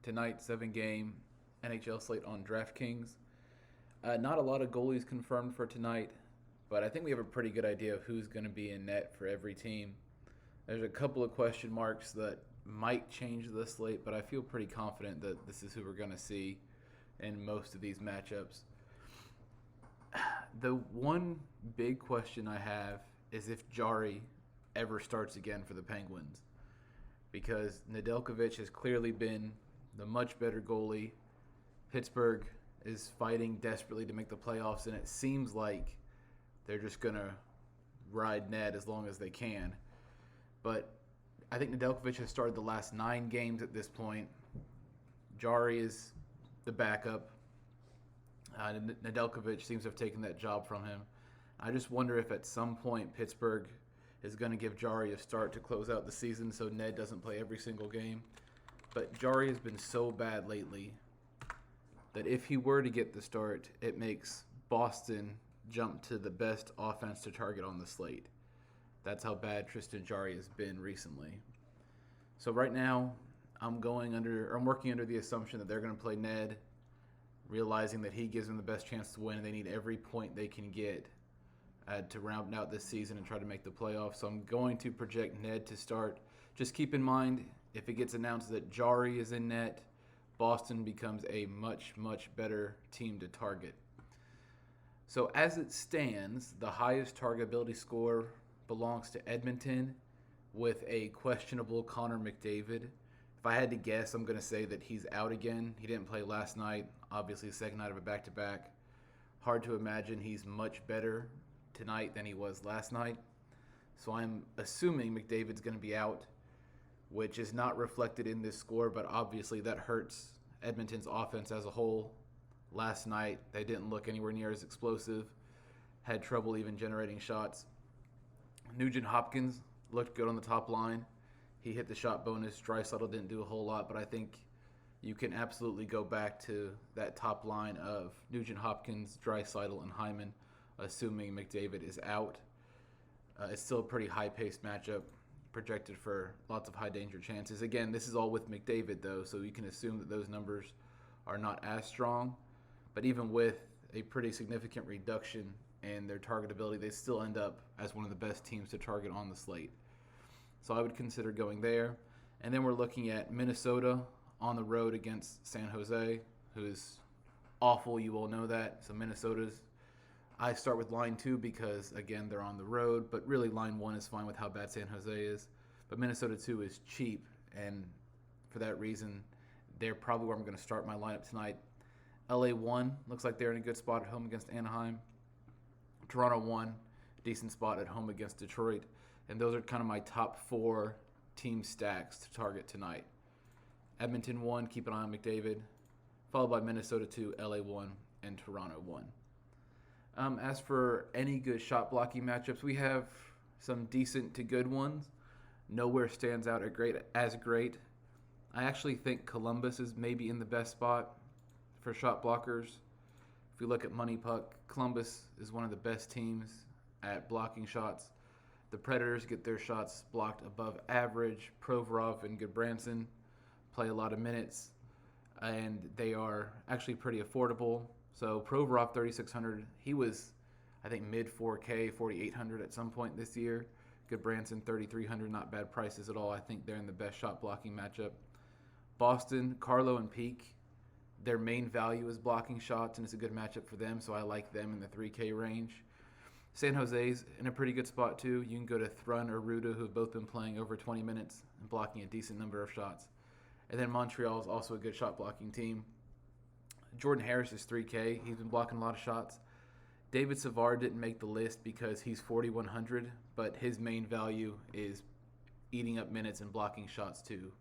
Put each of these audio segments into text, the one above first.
tonight, 7-game NHL slate on DraftKings. Not a lot of goalies confirmed for tonight, but I think we have a pretty good idea of who's going to be in net for every team. There's a couple of question marks that might change the slate, but I feel pretty confident that this is who we're going to see in most of these matchups. The one big question I have is if Jari ever starts again for the Penguins, because Nedeljkovic has clearly been the much better goalie. Pittsburgh is fighting desperately to make the playoffs, and it seems like they're just going to ride Ned as long as they can. But I think Nedeljkovic has started the last 9 games at this point. Jari is the backup. Nedeljkovic seems to have taken that job from him. I just wonder if at some point Pittsburgh is going to give Jari a start to close out the season so Ned doesn't play every single game. But Jari has been so bad lately that if he were to get the start, it makes Boston jump to the best offense to target on the slate. That's how bad Tristan Jari has been recently. So right now, I'm working under the assumption that they're going to play Ned, realizing that he gives them the best chance to win, and they need every point they can get to round out this season and try to make the playoffs. So I'm going to project Ned to start. Just keep in mind, if it gets announced that Jari is in net, Boston becomes a much, much better team to target. So as it stands, the highest targetability score belongs to Edmonton with a questionable Connor McDavid. If I had to guess, I'm going to say that he's out again. He didn't play last night, obviously the second night of a back-to-back. Hard to imagine he's much better tonight than he was last night. So I'm assuming McDavid's going to be out, which is not reflected in this score, but obviously that hurts Edmonton's offense as a whole. Last night, they didn't look anywhere near as explosive, had trouble even generating shots. Nugent Hopkins looked good on the top line. He hit the shot bonus. Draisaitl didn't do a whole lot, but I think you can absolutely go back to that top line of Nugent Hopkins, Draisaitl, and Hyman, assuming McDavid is out. It's still a pretty high-paced matchup, projected for lots of high-danger chances. Again, this is all with McDavid, though, so you can assume that those numbers are not as strong. But even with a pretty significant reduction in their targetability, they still end up as one of the best teams to target on the slate. So I would consider going there. And then we're looking at Minnesota on the road against San Jose, who is awful. You all know that. So I start with line 2 because, again, they're on the road. But really, line 1 is fine with how bad San Jose is. But Minnesota 2 is cheap. And for that reason, they're probably where I'm going to start my lineup tonight. LA 1 looks like they're in a good spot at home against Anaheim. Toronto 1, decent spot at home against Detroit. And those are kind of my top 4 team stacks to target tonight. Edmonton 1, keep an eye on McDavid, followed by Minnesota 2, LA 1, and Toronto 1. As for any good shot blocking matchups, we have some decent to good ones. Nowhere stands out as great. I actually think Columbus is maybe in the best spot for shot blockers. If we look at Money Puck, Columbus is one of the best teams at blocking shots. The Predators get their shots blocked above average. Provorov and Goodbranson play a lot of minutes, and they are actually pretty affordable. So Provorov, 3,600. He was, I think, mid 4K, 4,800 at some point this year. Goodbranson, 3,300. Not bad prices at all. I think they're in the best shot blocking matchup. Boston, Carlo and Peak. Their main value is blocking shots, and it's a good matchup for them, so I like them in the 3K range. San Jose's in a pretty good spot, too. You can go to Thrun or Ruda, who have both been playing over 20 minutes and blocking a decent number of shots. And then Montreal is also a good shot-blocking team. Jordan Harris is 3K. He's been blocking a lot of shots. David Savard didn't make the list because he's 4,100, but his main value is eating up minutes and blocking shots, too.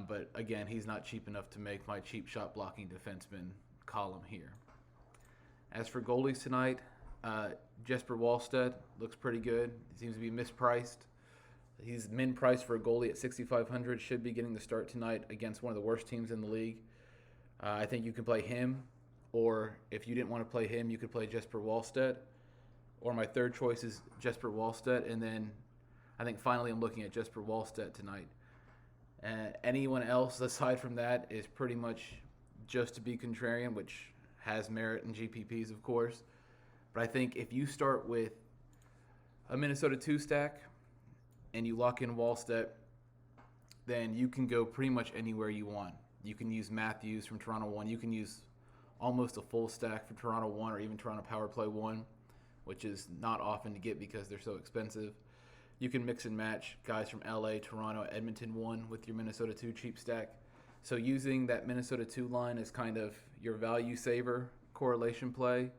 But again, he's not cheap enough to make my cheap shot blocking defenseman column here. As for goalies tonight, Jesper Wallstedt looks pretty good. He seems to be mispriced. He's min-priced for a goalie at 6,500. Should be getting the start tonight against one of the worst teams in the league. I think you can play him, or if you didn't want to play him, you could play Jesper Wallstedt. Or my third choice is Jesper Wallstedt, and then I think finally I'm looking at Jesper Wallstedt tonight. Anyone else aside from that is pretty much just to be contrarian, which has merit in GPPs, of course. But I think if you start with a Minnesota 2 stack and you lock in Wallstedt, then you can go pretty much anywhere you want. You can use Matthews from Toronto 1. You can use almost a full stack for Toronto 1 or even Toronto Power Play 1, which is not often to get because they're so expensive. You can mix and match guys from LA, Toronto, Edmonton 1 with your Minnesota 2 cheap stack. So using that Minnesota 2 line as kind of your value saver correlation play,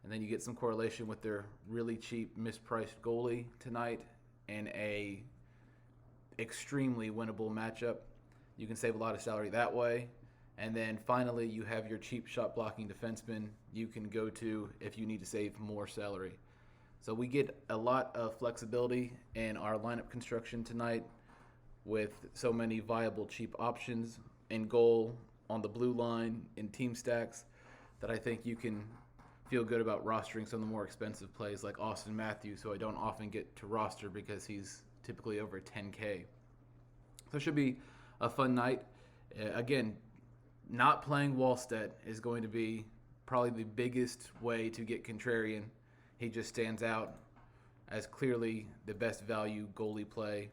and then you get some correlation with their really cheap mispriced goalie tonight and a extremely winnable matchup. You can save a lot of salary that way. And then finally, you have your cheap shot blocking defenseman you can go to if you need to save more salary. So we get a lot of flexibility in our lineup construction tonight with so many viable cheap options in goal, on the blue line, in team stacks, that I think you can feel good about rostering some of the more expensive plays like Austin Matthews, who I don't often get to roster because he's typically over 10K. So it should be a fun night. Again, not playing Wallstedt is going to be probably the biggest way to get contrarian. He just stands out as clearly the best value goalie play.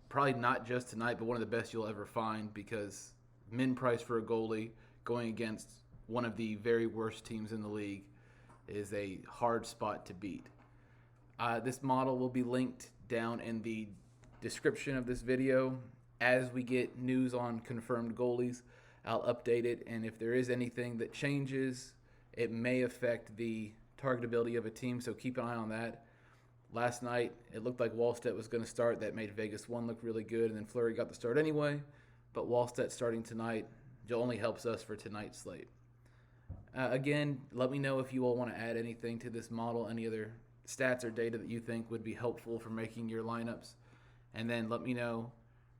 Probably not just tonight, but one of the best you'll ever find, because min price for a goalie going against one of the very worst teams in the league is a hard spot to beat. This model will be linked down in the description of this video. As we get news on confirmed goalies, I'll update it, and if there is anything that changes, it may affect the targetability of a team, so keep an eye on that. Last night, it looked like Wallstedt was going to start. That made Vegas 1 look really good, and then Fleury got the start anyway. But Wallstedt starting tonight only helps us for tonight's slate. Again, let me know if you all want to add anything to this model, any other stats or data that you think would be helpful for making your lineups. And then let me know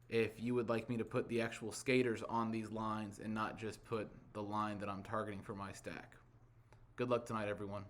if you would like me to put the actual skaters on these lines and not just put the line that I'm targeting for my stack. Good luck tonight, everyone.